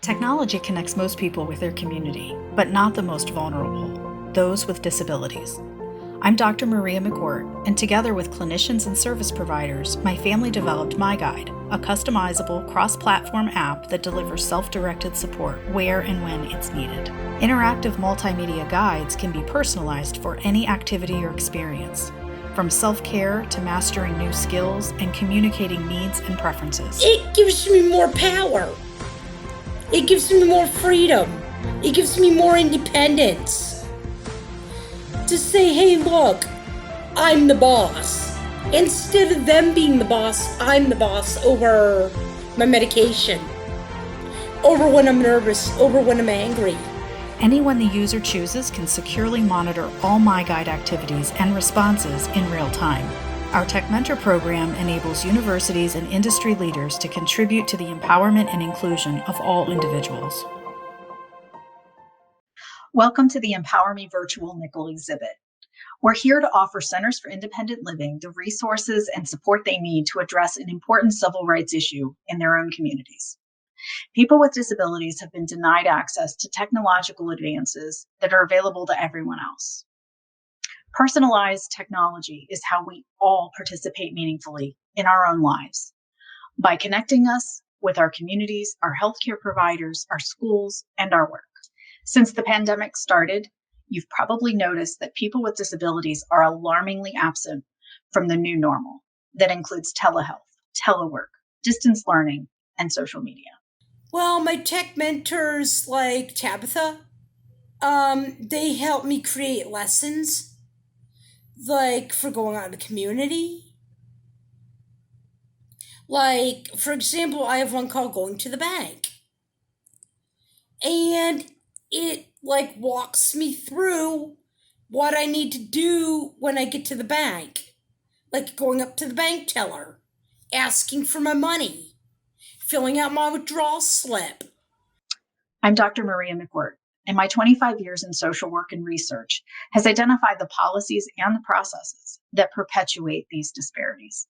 Technology connects most people with their community, but not the most vulnerable, those with disabilities. I'm Dr. MARIA MCWHIRT, and together with clinicians and service providers, my family developed MyGuide, a customizable cross-platform app that delivers self-directed support where and when it's needed. Interactive multimedia guides can be personalized for any activity or experience, from self-care to mastering new skills and communicating needs and preferences. It gives me more power. It gives me more freedom. It gives me more independence. To say, hey, look, I'm the boss. Instead of them being the boss, I'm the boss over my medication, over when I'm nervous, over when I'm angry. Anyone the user chooses can securely monitor all MyGuide activities and responses in real time. Our TechMentor program enables universities and industry leaders to contribute to the empowerment and inclusion of all individuals. Welcome to the Empower Me virtual nickel exhibit. We're here to offer Centers for Independent Living the resources and support they need to address an important civil rights issue in their own communities. People with disabilities have been denied access to technological advances that are available to everyone else. Personalized technology is how we all participate meaningfully in our own lives. By connecting us with our communities, our healthcare providers, our schools, and our work. Since the pandemic started, you've probably noticed that people with disabilities are alarmingly absent from the new normal that includes telehealth, telework, distance learning, and social media. Well, my tech mentors like Tabitha, they help me create lessons, like for going out in the community. Like, for example, I have one called Going to the Bank. And it walks me through what I need to do when I get to the bank. Like going up to the bank teller, asking for my money, filling out my withdrawal slip. I'm Dr. MARIA MCWHIRT, and my 25 years in social work and research has identified the policies and the processes that perpetuate these disparities.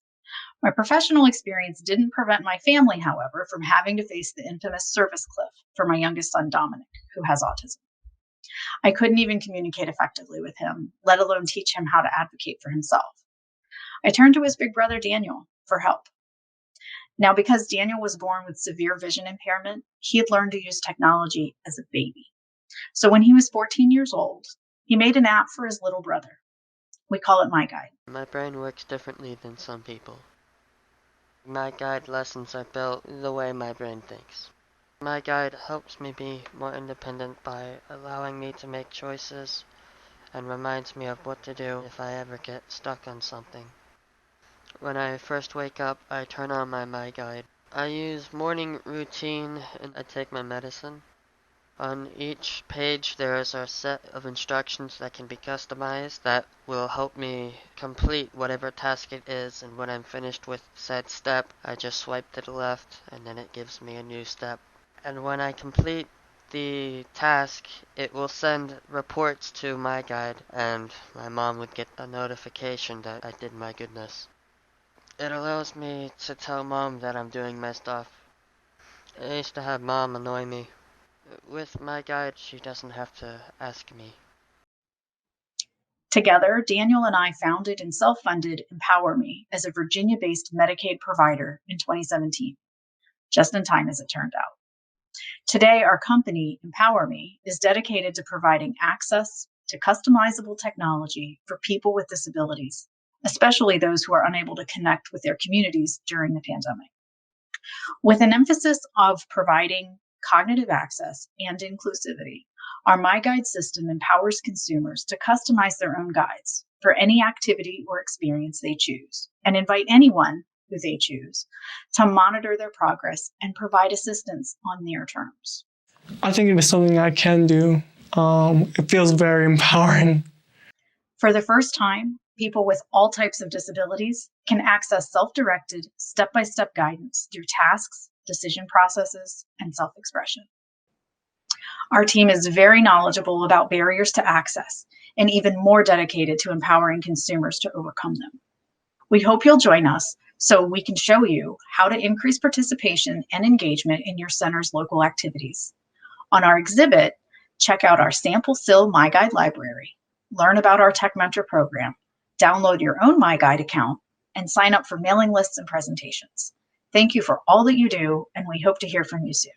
My professional experience didn't prevent my family, however, from having to face the infamous service cliff for my youngest son, Dominic, who has autism. I couldn't even communicate effectively with him, let alone teach him how to advocate for himself. I turned to his big brother, Daniel, for help. Now, because Daniel was born with severe vision impairment, he had learned to use technology as a baby. So when he was 14 years old, he made an app for his little brother. We call it MyGuide. My brain works differently than some people. MyGuide lessons are built the way my brain thinks. MyGuide helps me be more independent by allowing me to make choices and reminds me of what to do if I ever get stuck on something. When I first wake up, I turn on my MyGuide. I use morning routine and I take my medicine. On each page there is a set of instructions that can be customized that will help me complete whatever task it is, and when I'm finished with said step, I just swipe to the left and then it gives me a new step. And when I complete the task, it will send reports to MyGuide and my mom would get a notification that I did my goodness. It allows me to tell mom that I'm doing my stuff. I used to have mom annoy me. With MyGuide, she doesn't have to ask me. Together, Daniel and I founded and self-funded Empower Me as a Virginia-based Medicaid provider in 2017, just in time as it turned out. Today, our company, Empower Me, is dedicated to providing access to customizable technology for people with disabilities, especially those who are unable to connect with their communities during the pandemic. With an emphasis of providing cognitive access and inclusivity, our MyGuide system empowers consumers to customize their own guides for any activity or experience they choose, and invite anyone who they choose to monitor their progress and provide assistance on their terms. I think it is something I can do. It feels very empowering. For the first time, people with all types of disabilities can access self-directed, step-by-step guidance through tasks, decision processes, and self-expression. Our team is very knowledgeable about barriers to access and even more dedicated to empowering consumers to overcome them. We hope you'll join us so we can show you how to increase participation and engagement in your center's local activities. On our exhibit, check out our sample SIL MyGuide library, learn about our TechMentor program, download your own MyGuide account, and sign up for mailing lists and presentations. Thank you for all that you do, and we hope to hear from you soon.